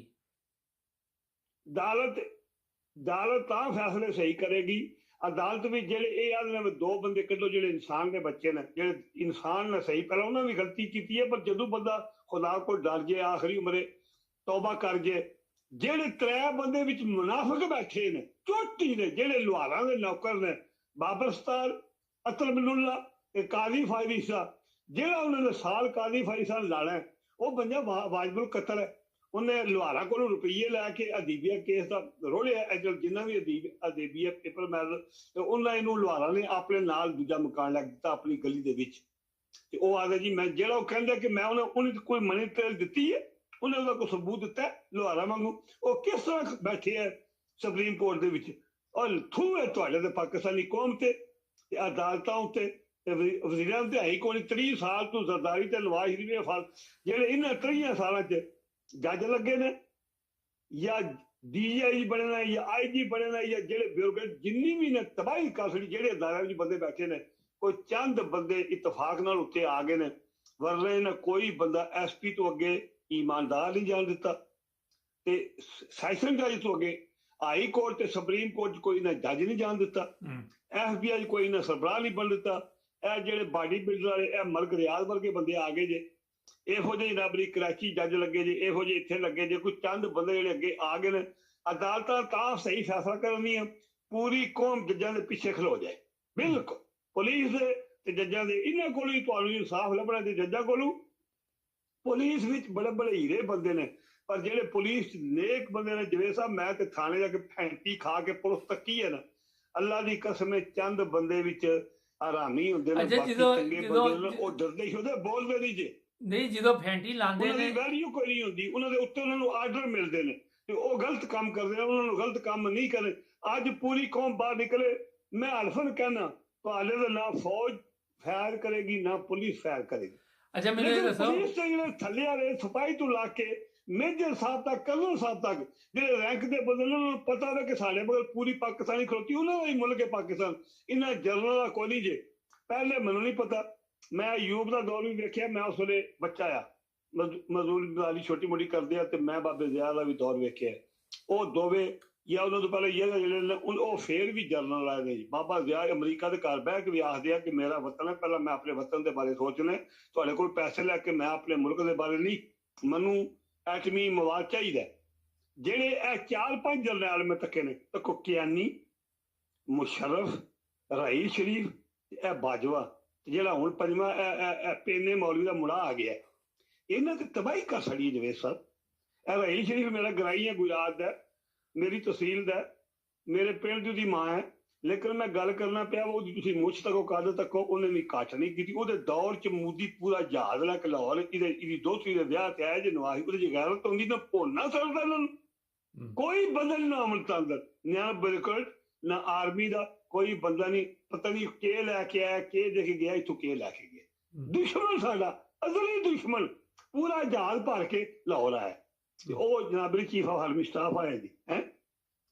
ਅਦਾਲਤ ਤਾਂ ਫੈਸਲੇ ਸਹੀ ਕਰੇਗੀ। ਅਦਾਲਤ ਵੀ ਜਿਹੜੇ ਇਹ ਆਦਮੀ ਨੇ 2 ਬੰਦੇ ਕੱਢੋ ਜਿਹੜੇ ਇਨਸਾਨ ਦੇ ਬੱਚੇ ਨੇ, ਜਿਹੜੇ ਇਨਸਾਨ ਨੇ ਸਹੀ, ਪਹਿਲਾਂ ਉਹਨਾਂ ਨੇ ਗਲਤੀ ਕੀਤੀ ਹੈ, ਪਰ ਜਦੋਂ ਬੰਦਾ खुदा को डर जाए, आखिरी उम्रे तौबा कर जाए। जेड़े 3 बंदे विच मुनाफिक बैठे ने, चोटी ने, जेड़े लुहारां दे नौकर ने, बाबरस्तार, अतर बिनुल्ला, काजी फायदा, जेड़ा उन्होंने साल काजी फायदा लाना है, वो बंदा वाजिबुल कत्ल है। उन्हें लुहारा को रुपये लैके अदीबिया केस का रोलिया, जिन्ना भी अदीबिया पेपर मैल, तो उन्हें इनू लुहारा ने अपने नाल दूजा मकान लग दिता अपनी गली दे विच। ਤੇ ਉਹ ਆਦੇ ਜੀ ਮੈਂ ਜਿਹੜਾ ਉਹ ਕਹਿੰਦਾ ਕਿ ਮੈਂ ਉਹਨੇ ਕੋਈ ਮਨੀ ਟ੍ਰੇਲ ਦਿੱਤੀ ਹੈ, ਉਹਨੇ ਉਹਦਾ ਕੋਈ ਸਬੂਤ ਦਿੱਤਾ ਲੁਹਾਰਾ ਵਾਂਗੂ, ਉਹ ਕਿਸ ਤਰ੍ਹਾਂ ਬੈਠੇ ਹੈ ਸੁਪਰੀਮ ਕੋਰਟ ਦੇ ਵਿੱਚ? ਔਰ ਥੂ ਹੈ ਤੁਹਾਡੇ ਤੇ ਪਾਕਿਸਤਾਨੀ ਕੌਮ ਤੇ ਅਦਾਲਤਾਂ ਉੱਤੇ ਵਜ਼ੀਰਾਂ ਨੂੰ ਧਿਆਈ ਕੋਈ 30 ਸਾਲ ਤੋਂ ਜ਼ਰਦਾਰੀ ਤੇ ਨਵਾਜ਼ ਸ਼ਰੀਫ ਨੇ ਫਲ ਜਿਹੜੇ ਇਹਨਾਂ 30 ਸਾਲਾਂ 'ਚ ਜੱਜ ਲੱਗੇ ਨੇ ਜਾਂ DIG ਬਣੇ ਨੇ ਜਾਂ IG ਬਣੇ ਨੇ ਜਾਂ ਜਿਹੜੇ ਬਿਊਰੋਕਰੇਟ ਜਿੰਨੀ ਵੀ ਨੇ ਤਬਾਹੀ ਕਰ ਛੜੀ ਜਿਹੜੇ ਅਦਾਰਿਆਂ ਵਿੱਚ ਬੰਦੇ ਬੈਠੇ ਨੇ ਕੋਈ ਚੰਦ ਬੰਦੇ ਇਤਫਾਕ ਨਾਲ ਉੱਤੇ ਆ ਗਏ ਨੇ ਵਰਨਾ ਇਹਨਾਂ ਕੋਈ ਬੰਦਾ SP ਤੋਂ ਅੱਗੇ ਈਮਾਨਦਾਰ ਨਹੀਂ ਜਾਣ ਦਿੱਤਾ ਤੇ ਸੈਸ਼ਨ ਜੱਜ ਤੋਂ ਅੱਗੇ ਹਾਈ ਕੋਰਟ ਤੇ ਸੁਪਰੀਮ ਕੋਰਟ 'ਚ ਕੋਈ ਨਾ ਜੱਜ ਨਹੀਂ ਜਾਣ ਦਿੱਤਾ FBI ਕੋਈ ਨਾ ਸਰਬਰਾਹ ਨਹੀਂ ਬਣ ਦਿੱਤਾ ਇਹ ਜਿਹੜੇ ਬਾਡੀ ਬਿਲਡਰ ਵਾਲੇ ਇਹ ਮਲਕ ਰਿਆਜ਼ ਵਰਗੇ ਬੰਦੇ ਆ ਗਏ ਜੇ ਇਹੋ ਜਿਹੇ ਜਨਾਬਰੀ ਕਰਾਚੀ ਜੱਜ ਲੱਗੇ ਜੇ ਇਹੋ ਜਿਹੇ ਇੱਥੇ ਲੱਗੇ ਜੇ ਕੋਈ ਚੰਦ ਬੰਦੇ ਜਿਹੜੇ ਅੱਗੇ ਆ ਗਏ ਨੇ ਅਦਾਲਤਾਂ ਤਾਂ ਸਹੀ ਫੈਸਲਾ ਕਰਨੀਆਂ ਪੂਰੀ ਕੌਮ ਜੱਜਾਂ ਦੇ ਪਿੱਛੇ ਖਲੋ ਜਾਏ ਬਿਲਕੁਲ ਪੁਲਿਸ ਦੇ ਤੇ ਜੱਜਾਂ ਦੇ ਇਹਨਾਂ ਕੋਲ ਹੀ ਤੁਹਾਨੂੰ ਇਨਸਾਫ ਲੱਭਣਾ ਤੇ ਜੱਜਾਂ ਕੋਲੋਂ ਪੁਲਿਸ ਵਿੱਚ ਬੜੇ ਬੜੇ ਹੀਰੇ ਬੰਦੇ ਨੇ ਪਰ ਜਿਹੜੇ ਪੁਲਿਸ ਨੇਕ ਬੰਦੇ ਨੇ ਜਿਵੇਂ ਸਾਹਿਬ ਮੈਂ ਤੇ ਥਾਣੇ ਜਾ ਕੇ ਫੈਂਟੀ ਖਾ ਕੇ ਪੁਲਿਸ ਤੱਕੀ ਹੈ ਨਾ ਅੱਲਾ ਦੀ ਕਸਮ ਹੈ ਚੰਦ ਬੰਦੇ ਵਿੱਚ ਆਰਾਮੀ ਹੁੰਦੇ ਨੇ ਬਾਕੀ ਚੰਗੇ ਬੰਦੇ ਨੇ ਉਹ ਡਰਦੇ ਹੀ ਹੁੰਦੇ ਬੋਲਦੇ ਨਹੀਂ ਜੇ ਨਹੀਂ ਜਦੋਂ ਫੈਂਟੀ ਲਾਉਂਦੇ ਨੇ ਵੈਲਿਊ ਕੋਈ ਨਹੀਂ ਹੁੰਦੀ ਉਹਨਾਂ ਦੇ ਉੱਤੇ ਉਹਨਾਂ ਨੂੰ ਆਰਡਰ ਮਿਲਦੇ ਨੇ ਤੇ ਉਹ ਗਲਤ ਕੰਮ ਕਰਦੇ ਨੇ ਉਹਨਾਂ ਨੂੰ ਗਲਤ ਕੰਮ ਨਹੀਂ ਕਰਨੇ ਅੱਜ ਪੂਰੀ ਕੌਮ ਬਾਹਰ ਨਿਕਲੇ ਮੈਂ ਹਲਫਨ ਕਹਿਣਾ ਤੁਹਾਡੇ ਦਾ ਨਾ ਫੌਜ ਫਾਇਰ ਕਰੇਗੀ ਨਾ ਪੁਲਿਸ ਫਾਇਰ ਕਰੇਗੀ ਅੱਛਾ ਮੈਨੂੰ ਇਹ ਦੱਸੋ ਪੁਲਿਸ ਦੇ ਜਿਹੜੇ ਥੱਲੇ ਵਾਲੇ ਸਿਪਾਹੀ ਤੋਂ ਲਾ ਕੇ ਮੇਜਰ ਸਾਹਿਬ ਤੱਕ ਕਰਨਲ ਸਾਹਿਬ ਤੱਕ ਜਿਹੜੇ ਰੈਂਕ ਦੇ ਬੰਦੇ ਨੇ ਉਹਨਾਂ ਨੂੰ ਪਤਾ ਹੈ ਕਿ ਸਾਡੇ ਮਗਰ ਪੂਰੀ ਪਾਕਿਸਤਾਨੀ ਖਲੋਤੀ ਉਹਨਾਂ ਦਾ ਹੀ ਮੁਲਕ ਹੈ ਪਾਕਿਸਤਾਨ ਇਹਨਾਂ ਜਨਰਲ ਦਾ ਕੋਈ ਨਹੀਂ ਜੇ ਪਹਿਲੇ ਮੈਨੂੰ ਨਹੀਂ ਪਤਾ ਮੈਂ ਅਯੂਬ ਦਾ ਦੌਰ ਵੀ ਵੇਖਿਆ ਮੈਂ ਉਸ ਵੇਲੇ ਬੱਚਾ ਆ ਮਜ਼ਦੂਰੀ ਵਾਲੀ ਛੋਟੀ ਮੋਟੀ ਕਰਦੇ ਆ ਤੇ ਮੈਂ ਬਾਬੇ ਜ਼ਿਆ ਦਾ ਵੀ ਦੌਰ ਵੇਖਿਆ ਉਹ ਦੋਵੇਂ ਜਾਂ ਉਹਨਾਂ ਤੋਂ ਪਹਿਲੇ ਇਹ ਜਿਹੜੇ ਨੇ ਉਹ ਫੇਰ ਵੀ ਜਰਨਲ ਆਏ ਨੇ ਜੀ ਬਾਬਾ ਜ਼ਿਆ ਅਮਰੀਕਾ ਦੇ ਘਰ ਬਹਿ ਕੇ ਵੀ ਆਖਦੇ ਆ ਕਿ ਮੇਰਾ ਵਤਨ ਹੈ ਪਹਿਲਾਂ ਮੈਂ ਆਪਣੇ ਵਤਨ ਦੇ ਬਾਰੇ ਸੋਚਣਾ ਤੁਹਾਡੇ ਕੋਲ ਪੈਸੇ ਲੈ ਕੇ ਮੈਂ ਆਪਣੇ ਮੁਲਕ ਦੇ ਬਾਰੇ ਨਹੀਂ ਮੈਨੂੰ ਐਟਮੀ ਮਵਾਦ ਚਾਹੀਦਾ ਜਿਹੜੇ ਇਹ 4-5 ਜਰਨੈਲ ਮੈਂ ਤੱਕੇ ਨੇ ਤੱਕੋ ਕਿਆਨੀ ਮੁਸ਼ਰਫ ਰਾਹੀਲ ਸ਼ਰੀਫ ਇਹ ਬਾਜਵਾ ਜਿਹੜਾ ਹੁਣ ਪੰਜਵਾਂ ਪੇਨੇ ਮੌਲਵੀ ਦਾ ਮੁੰਡਾ ਆ ਗਿਆ ਇਹਨਾਂ ਤੇ ਤਬਾਹੀ ਕਰ ਛੜੀ ਜਵੇਦ ਸਾਹਿਬ ਇਹ ਰਾਹੀਲ ਸ਼ਰੀਫ ਮੇਰਾ ਗਰਾਈ ਹੈ ਗੁਜਰਾਤ ਦਾ ਮੇਰੀ ਤਹਿਸੀਲ ਦਾ ਮੇਰੇ ਪਿੰਡ ਦੀ ਮਾਂ ਹੈ ਲੇਕਿਨ ਮੈਂ ਗੱਲ ਕਰਨਾ ਪਿਆ ਉਹਦੀ ਤੁਸੀਂ ਮੁੱਛ ਤੱਕੋ ਕੱਦ ਤੱਕੋ ਉਹਨੇ ਵੀ ਕੱਟ ਨਹੀਂ ਕੀਤੀ ਉਹਦੇ ਦੌਰ 'ਚ ਮੋਦੀ ਪੂਰਾ ਜਹਾਜ਼ ਲੈ ਕੇ ਲਾਹੌਰ ਇਹਦੀ ਦੋਹਤੀ ਦੇ ਵਿਆਹ ਤੇ ਆਇਆ ਜੇ ਨਵਾਜ਼ ਉਹਦੇ ਚ ਗੈਰਤ ਹੁੰਦੀ ਤਾਂ ਭੁੱਲ ਨਾ ਸਕਦਾ ਇਹਨਾਂ ਨੂੰ ਕੋਈ ਬੰਦਾ ਨਹੀਂ ਨਾ ਅਮਲਤਾ ਅੰਦਰ ਨਾ ਬਿਲਕੁਲ ਨਾ ਆਰਮੀ ਦਾ ਕੋਈ ਬੰਦਾ ਨਹੀਂ ਪਤਾ ਨਹੀਂ ਕੇ ਲੈ ਕੇ ਆਇਆ ਕੇ ਦੇ ਕੇ ਗਿਆ ਇੱਥੋਂ ਕੇ ਲੈ ਕੇ ਗਿਆ ਦੁਸ਼ਮਣ ਸਾਡਾ ਅਸਲੀ ਦੁਸ਼ਮਣ ਪੂਰਾ ਜਹਾਜ਼ ਭਰ ਕੇ ਲਾਹੌਰ ਆਇਆ ਤੇ ਉਹ ਜਨਾਬੀ ਚੀਫ ਆਫ ਆਰਮੀ ਸਟਾਫ ਆਇਆ ਜੀ ਹੈ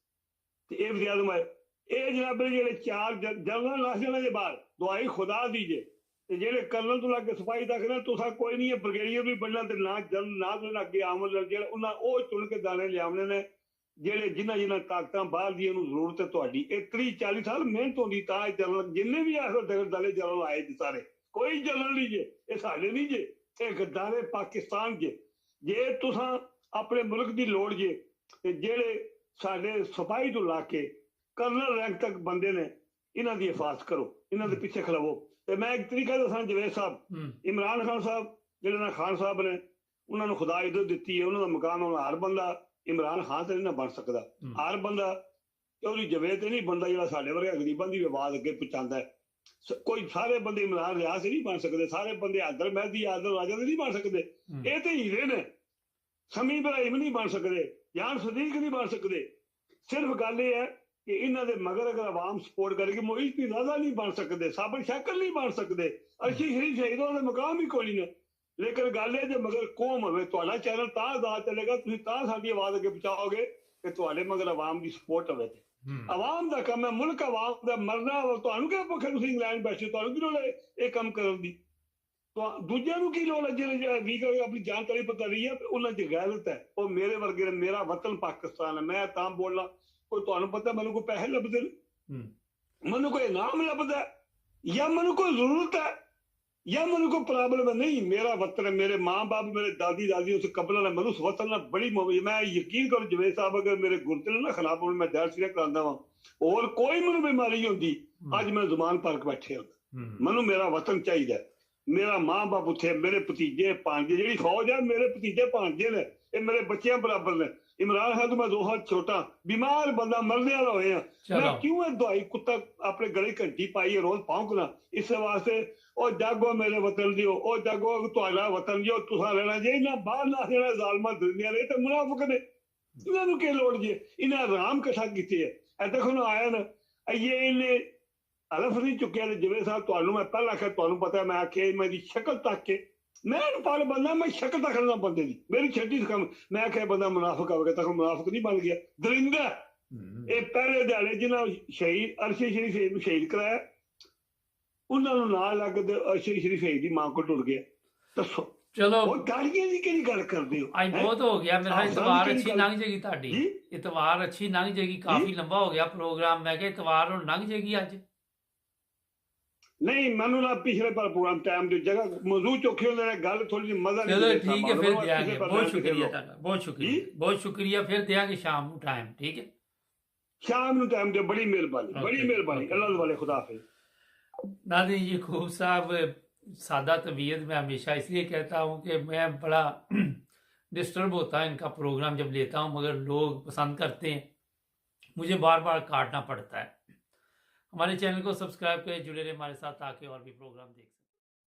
ਤੇ ਇਹ ਵੀ ਇਹ ਜਨਾਬੇ ਜਿਹੜੇ 4 ਜਨਰਲ ਲੱਗ ਜਾਣੇ ਦੇ ਬਾਹਰ ਦੁਆਈ ਖੁਦਾ ਦੀ ਜੇ ਤੇ ਜਿਹੜੇ ਕਰਨਲ ਤੋਂ ਲੱਗ ਕੇ ਸਿਪਾਹੀ ਤੱਕ ਨਾ ਤੁਸੀਂ ਕੋਈ ਨਹੀਂ ਬ੍ਰਿਗੇਡੀਅਰ ਵੀ ਬਣਨਾ ਤੇ ਨਾ ਨਾ ਅੱਗੇ ਆਮਲ ਜਿਹੜਾ ਉਹਨਾਂ ਉਹ ਚੁਣ ਕੇ ਦਾਣੇ ਲਿਆਉਣੇ ਨੇ ਜਿਹੜੇ ਜਿਨ੍ਹਾਂ ਤਾਕਤਾਂ ਬਾਹਰ ਦੀਆਂ ਨੂੰ ਜ਼ਰੂਰਤ ਹੈ ਤੁਹਾਡੀ ਇਹ 30-40 ਸਾਲ ਮਿਹਨਤ ਹੁੰਦੀ ਤਾਂ ਜਨਰਲ ਜਿੰਨੇ ਵੀ ਆਖੋ ਦਲੇ ਜਨਰਲ ਆਏ ਜੀ ਸਾਰੇ ਕੋਈ ਜਨਰਲ ਨਹੀਂ ਜੇ ਇਹ ਸਾਡੇ ਨਹੀਂ ਜੇ ਇਹ ਗੱਦਾਰੇ ਪਾਕਿਸਤਾਨ ਜੇ ਤੁਸੀਂ ਆਪਣੇ ਮੁਲਕ ਦੀ ਲੋੜ ਜੇ ਤੇ ਜਿਹੜੇ ਸਾਡੇ ਸਿਪਾਹੀ ਤੋਂ ਲਾ ਕੇ ਕਰਨਲ ਰੈਂਕ ਤੱਕ ਬੰਦੇ ਨੇ ਇਹਨਾਂ ਦੀ ਹਿਫਾਜ਼ਤ ਕਰੋ ਇਹਨਾਂ ਦੇ ਪਿੱਛੇ ਖਲਵੋ ਤੇ ਮੈਂ ਇੱਕ ਤਰੀਕਾ ਦੱਸਾਂ ਜਵੇਦ ਸਾਹਿਬ ਇਮਰਾਨ ਖਾਨ ਸਾਹਿਬ ਜਿਹੜੇ ਨਾ ਖਾਨ ਸਾਹਿਬ ਨੇ ਉਹਨਾਂ ਨੂੰ ਖੁਦਾ ਇੱਜ਼ਤ ਦਿੱਤੀ ਹੈ ਉਹਨਾਂ ਦਾ ਮਕਾਨ ਉਹਨਾਂ ਹਰ ਬੰਦਾ ਇਮਰਾਨ ਖਾਨ ਤੇ ਨਹੀਂ ਬਣ ਸਕਦਾ ਹਰ ਬੰਦਾ ਉਹਦੀ ਜਵੇਦ ਤੇ ਨਹੀਂ ਬੰਦਾ ਜਿਹੜਾ ਸਾਡੇ ਵਰਗੇ ਗਰੀਬਾਂ ਦੀ ਆਵਾਜ਼ ਅੱਗੇ ਪਹੁੰਚਾਉਂਦਾ ਕੋਈ ਸਾਰੇ ਬੰਦੇ ਇਮਰਾਨ ਰਿਆਜ਼ ਨਹੀਂ ਬਣ ਸਕਦੇ ਸਾਰੇ ਬੰਦੇ ਆਦਰ ਮਹਿਦੀ ਆਦਰ ਰਾਜਾ ਦੇ ਨਹੀਂ ਬਣ ਸਕਦੇ ਇਹ ਤੇ ਹੀਰੇ ਨੇ ਸਮੀ ਇਬਰਾਹਿਮ ਨਹੀਂ ਬਣ ਸਕਦੇ ਜਾਨ ਸਦੀਕ ਨਹੀਂ ਬਣ ਸਕਦੇ ਸਿਰਫ ਗੱਲ ਇਹ ਹੈ ਕਿ ਇਹਨਾਂ ਦੇ ਮਗਰ ਅਗਰ ਆਵਾਮ ਸਪੋਰਟ ਕਰੇਗੀ ਮੋਹਿਤ ਵੀ ਰਾਜ਼ਾ ਨਹੀਂ ਬਣ ਸਕਦੇ ਸਾਬਰ ਸ਼ਕਲ ਨਹੀਂ ਬਣ ਸਕਦੇ ਅਰਸ਼ੀ ਸ਼ਰੀਫ ਸ਼ਹੀਦਾਂ ਦੇ ਮਕਾਮ ਹੀ ਕੋਈ ਨਹੀਂ ਲੇਕਿਨ ਗੱਲ ਇਹ ਜੇ ਮਗਰ ਕੌਮ ਹੋਵੇ ਤੁਹਾਡਾ ਚੈਨਲ ਤਾਂ ਆਜ਼ਾਦ ਚੱਲੇਗਾ ਤੁਸੀਂ ਤਾਂ ਸਾਡੀ ਆਵਾਜ਼ ਅੱਗੇ ਪਹੁੰਚਾਓਗੇ ਕਿ ਤੁਹਾਡੇ ਮਗਰ ਆਵਾਮ ਦੀ ਸਪੋਰਟ ਹੋਵੇ ਤੇ ਆਵਾਮ ਦਾ ਕੰਮ ਹੈ ਮੁਲਕ ਆਵਾਮ ਦਾ ਮਰਨਾ ਤੁਹਾਨੂੰ ਕਿਹੜਾ ਪੱਖੇ ਤੁਸੀਂ ਇੰਗਲੈਂਡ ਬੈਠੇ ਤੁਹਾਨੂੰ ਕੀ ਲੋੜ ਹੈ ਇਹ ਕੰਮ ਕਰਨ ਦੀ ਦੂਜਿਆਂ ਨੂੰ ਕੀ ਲੋੜ ਹੈ ਜਿਹੜੇ ਵੀ ਆਪਣੀ ਜਾਣਕਾਰੀ ਪਤਾ ਰਹੀ ਹੈ ਉਹਨਾਂ ਦੀ ਗੈਰਤ ਹੈ ਉਹ ਮੇਰੇ ਵਰਗੇ ਨੇ ਮੇਰਾ ਵਤਨ ਪਾਕਿਸਤਾਨ ਹੈ ਮੈਂ ਤਾਂ ਬੋਲਣਾ ਕੋਈ ਤੁਹਾਨੂੰ ਪਤਾ ਮੈਨੂੰ ਕੋਈ ਪੈਸੇ ਲੱਭਦੇ ਨੇ ਮੈਨੂੰ ਕੋਈ ਇਨਾਮ ਲੱਭਦਾ ਜਾਂ ਮੈਨੂੰ ਕੋਈ ਜ਼ਰੂਰਤ ਹੈ ਜਾਂ ਮੈਨੂੰ ਕੋਈ ਪ੍ਰੋਬਲਮ ਹੈ ਨਹੀਂ ਮੇਰਾ ਵਤਨ ਹੈ ਮੇਰੇ ਮਾਂ ਬਾਪ ਮੇਰੇ ਦਾਦੀ ਉਸ ਕਬਲਾਂ ਨੇ ਮੈਨੂੰ ਉਸ ਵਤਨ ਨਾਲ ਬੜੀ ਮੈਂ ਯਕੀਨ ਕਰੋ ਜਵੇਦ ਸਾਹਿਬ ਅਗਰ ਮੇਰੇ ਗੁਰਦੇ ਨਾ ਖਰਾਬ ਹੋਣ ਮੈਂ ਦਰਦ ਸਿਰੇ ਕਰਾਉਂਦਾ ਵਾਂ ਹੋਰ ਕੋਈ ਮੈਨੂੰ ਬਿਮਾਰੀ ਹੁੰਦੀ ਅੱਜ ਮੈਂ ਜ਼ੁਬਾਨ ਭਰ ਕੇ ਬੈਠੇ ਹੁੰਦਾ ਮੈਨੂੰ ਮੇਰਾ ਵਤਨ ਚਾਹੀਦਾ ਮੇਰਾ ਮਾਂ ਬਾਪ ਉੱਥੇ ਮੇਰੇ ਭਤੀਜੇ ਭਾਂਜੇ ਜਿਹੜੀ ਫੌਜ ਹੈ ਮੇਰੇ ਭਤੀਜੇ ਭਾਂਜੇ ਨੇ ਇਹ ਮੇਰੇ ਬੱਚਿਆਂ ਬਰਾਬਰ ਨੇ ਇਮਰਾਨ ਖਾਨ ਤੋਂ ਮੈਂ 2 ਹੱਥ ਛੋਟਾ ਬਿਮਾਰ ਬੰਦਾ ਮਰਨੇ ਵਾਲਾ ਹੋਏ ਆ ਮੈਂ ਕਿਉਂ ਇਹ ਦਵਾਈ ਕੁੱਤਾ ਆਪਣੇ ਗਲੇ ਘੰਟੀ ਪਾਈ ਰੋਜ਼ ਭੌਂਕਣਾ ਇਸ ਵਾਸਤੇ ਉਹ ਜਾਗੋ ਮੇਰੇ ਵਤਨ ਦਿਓ ਉਹ ਜਾਗੋ ਤੁਹਾਡਾ ਵਤਨ ਦਿਓ ਤੁਸੀਂ ਰਹਿਣਾ ਜੇ ਇਹਨਾਂ ਬਾਹਰ ਨਾ ਜਿਹੜਾ ਜ਼ਾਲਮਾਂ ਦੁਨੀਆ ਨੇ ਤੇ ਮੁਨਾਫਿਕ ਨੇ ਇਹਨਾਂ ਨੂੰ ਕੀ ਲੋੜ ਜੇ ਇਹਨਾਂ ਰਾਮ ਇਕੱਠਾ ਕੀਤੇ ਹੈ ਇਹ ਦੇਖੋ ਨਾ ਆਇਆ ਨਾ ਇਹਨੇ ਅਲਫ ਨਹੀਂ ਚੁੱਕਿਆ ਤੇ ਜਿਵੇਂ ਸਾਹਿਬ ਤੁਹਾਨੂੰ ਮੈਂ ਪਹਿਲਾਂ ਆਖਿਆ ਤੁਹਾਨੂੰ ਪਤਾ ਮੈਂ ਆਖਿਆ ਮੇਰੀ ਸ਼ਕਲ ਤੱਕ ਕੇ ਮੈਂ ਅਨਪੜ੍ਹ ਬੰਦਾ ਮੈਂ ਸ਼ਕਲ ਤੱਕ ਨਾ ਬੰਦੇ ਦੀ ਮੇਰੀ ਛੱਡੀ ਕੰਮ ਮੈਂ ਆਖਿਆ ਬੰਦਾ ਮੁਨਾਫਿਕ ਹੋਵੇਗਾ ਤਾਂ ਮੁਨਾਫਿਕ ਨਹੀਂ ਬਣ ਗਿਆ ਦਰਿੰਦਾ ਇਹ ਪਹਿਲੇ ਦਿਹਾੜੇ ਜਿਹਨਾਂ ਸ਼ਹੀਦ ਅਰਸ਼ੀ ਸ਼ਰੀਫ ਨੂੰ ਸ਼ਹੀਦ ਕਰਾਇਆ ਉਹਨਾਂ ਨੂੰ ਨਾਲ ਲੱਗ ਕੇ ਅਰਸ਼ੀ ਸ਼ਰੀਫ ਦੀ ਮਾਂ ਕੋਲ ਟੁਰ ਗਿਆ ਦੱਸੋ ਚਲੋ ਉਹ ਗਾਲੀਆਂ ਦੀ ਕਿਹੜੀ ਗੱਲ ਕਰਦੇ ਹੋ ਅੱਜ ਬਹੁਤ ਹੋ ਗਿਆ ਮੇਰਾ ਇਤਵਾਰ ਅੱਛੀ ਲੰਘ ਜਾਏਗੀ ਤੁਹਾਡੀ ਜੀ? ਇਤਵਾਰ ਅੱਛੀ ਲੰਘ ਜਾਏਗੀ ਕਾਫੀ ਲੰਬਾ ਹੋ ਗਿਆ ਪ੍ਰੋਗਰਾਮ ਮੈਂ ਕਿਹਾ ਇਤਵਾਰ ਨੂੰ ਲੰਘ ਜਾਏਗੀ ਅੱਜ ਨਹੀਂ ਮੈਨੂੰ ਨਾ ਪਿਛਲੇ ਪਰ ਪ੍ਰੋਗਰਾਮ ਟਾਈਮ ਦੀ ਜਗ੍ਹਾ ਮੌਜੂਦ ਚੋਖੇ ਹੁੰਦੇ ਨੇ ਗੱਲ ਥੋੜੀ ਜਿਹੀ ਮਜ਼ਾ ਚਲੋ ਨਹੀਂ ਠੀਕ ਹੈ ਫਿਰ ਦਿਆਂਗੇ ਬਹੁਤ ਸ਼ੁਕਰੀਆ ਤੁਹਾਡਾ ਬਹੁਤ ਸ਼ੁਕਰੀਆ ਫਿਰ ਦਿਆਂਗੇ ਸ਼ਾਮ ਨੂੰ ਟਾਈਮ ਠੀਕ ਹੈ ਸ਼ਾਮ ਨੂੰ ਟਾਈਮ ਦੇ ਬੜੀ ਮਿਹਰਬਾਨੀ ਅੱਲਾਹ ਵਾਲੇ खुदा हाफिज नाज़रीन याकूब साहब सादा तबीयत में हमेशा इसलिए कहता हूँ कि मैं बड़ा डिस्टर्ब होता है इनका प्रोग्राम जब लेता हूँ मगर लोग पसंद करते हैं मुझे बार बार काटना पड़ता है हमारे चैनल को सब्सक्राइब करें जुड़े रहे हमारे साथ ताकि और भी प्रोग्राम देख सकें।